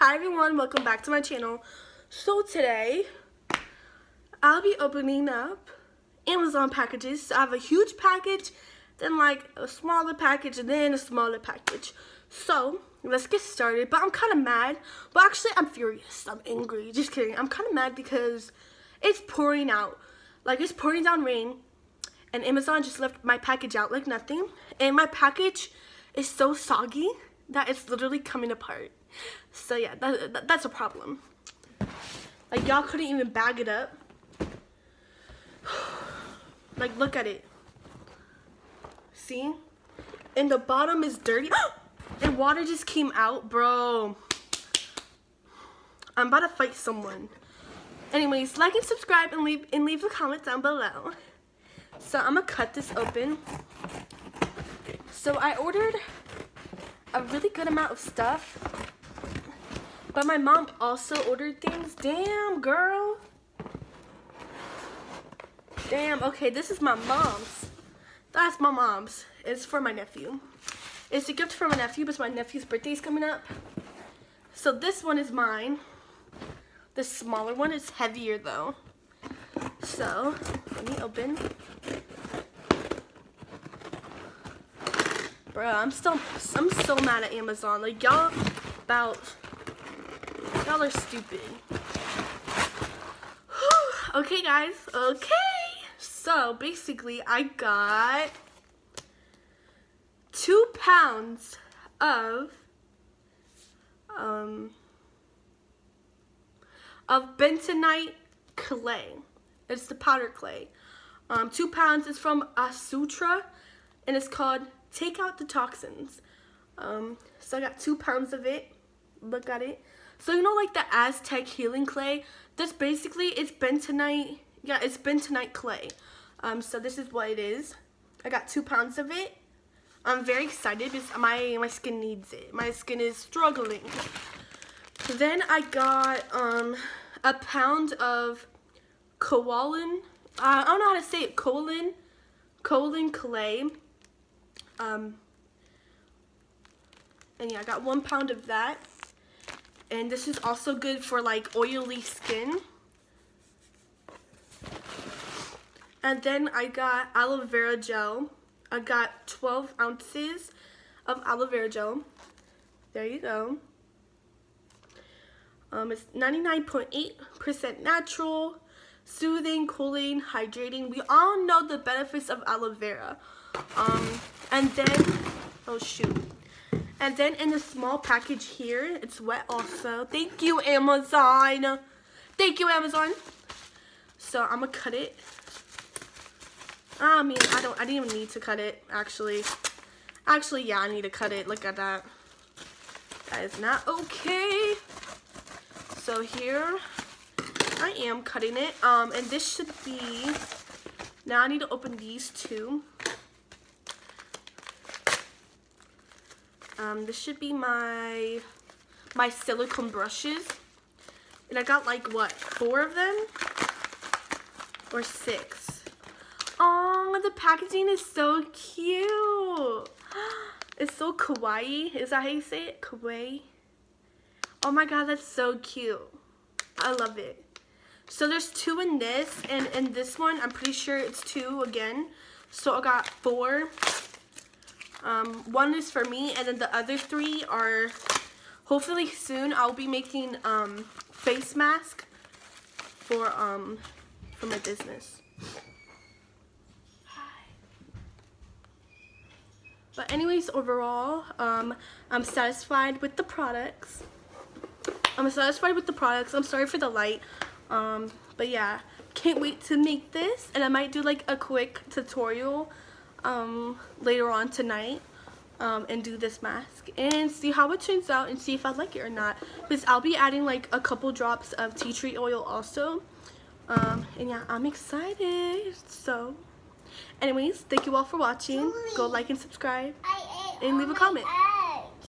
Hi everyone, welcome back to my channel. So today, I'll be opening up Amazon packages. So I have a huge package, then like a smaller package, and then a smaller package. So, let's get started. But I'm kind of mad. But actually, I'm furious. I'm angry. Just kidding. I'm kind of mad because it's pouring out. Like, it's pouring down rain. And Amazon just left my package out like nothing. And my package is so soggy that it's literally coming apart. So yeah, that's a problem. Like, y'all couldn't even bag it up. Like, look at it. See? And the bottom is dirty. And water just came out, bro. I'm about to fight someone. Anyways, like and subscribe and leave a comment down below. So I'm gonna cut this open. So I ordered a really good amount of stuff, but my mom also ordered things. Damn, girl. Damn. Okay, this is my mom's. That's my mom's. It's for my nephew. It's a gift for my nephew, but my nephew's birthday is coming up. So this one is mine. The smaller one is heavier though. So let me open. Bro, I'm so mad at Amazon. Like, y'all are stupid. Okay, guys. Okay. So basically, I got 2 pounds of bentonite clay. It's the powder clay. 2 pounds is from Asutra, and it's called Take Out the Toxins. So I got 2 pounds of it. Look at it. So you know, like the Aztec healing clay, this basically is bentonite. Yeah, it's bentonite clay. So this is what it is. I got 2 pounds of it. I'm very excited because my skin needs it. My skin is struggling. Then I got a pound of kaolin. I don't know how to say it. Kaolin clay. And yeah, I got 1 pound of that. And this is also good for like oily skin. And then I got aloe vera gel. I got 12 ounces of aloe vera gel. There you go. It's 99.8% natural, soothing, cooling, hydrating. We all know the benefits of aloe vera. And then, oh shoot. And then in the small package here, it's wet also. Thank you, Amazon. Thank you, Amazon. So I'm gonna cut it. I mean, I didn't even need to cut it, actually. Actually, yeah, I need to cut it. Look at that. That is not okay. So here I am cutting it. And this should be, now I need to open these two. This should be my silicone brushes. And I got like, what, 4 of them? Or 6? Oh, the packaging is so cute. It's so kawaii. Is that how you say it? Kawaii? Oh my god, that's so cute. I love it. So there's 2 in this, and in this one, I'm pretty sure it's 2 again. So I got 4. 1 is for me, and then the other 3 are, hopefully soon, I'll be making face mask for my business. But anyways, overall, I'm satisfied with the products. I'm sorry for the light. But yeah, can't wait to make this, and I might do like a quick tutorial later on tonight and do this mask and see how it turns out and see if I like it or not, because I'll be adding like a couple drops of tea tree oil also. And yeah, I'm excited. So anyways, thank you all for watching. Go like and subscribe and leave a comment.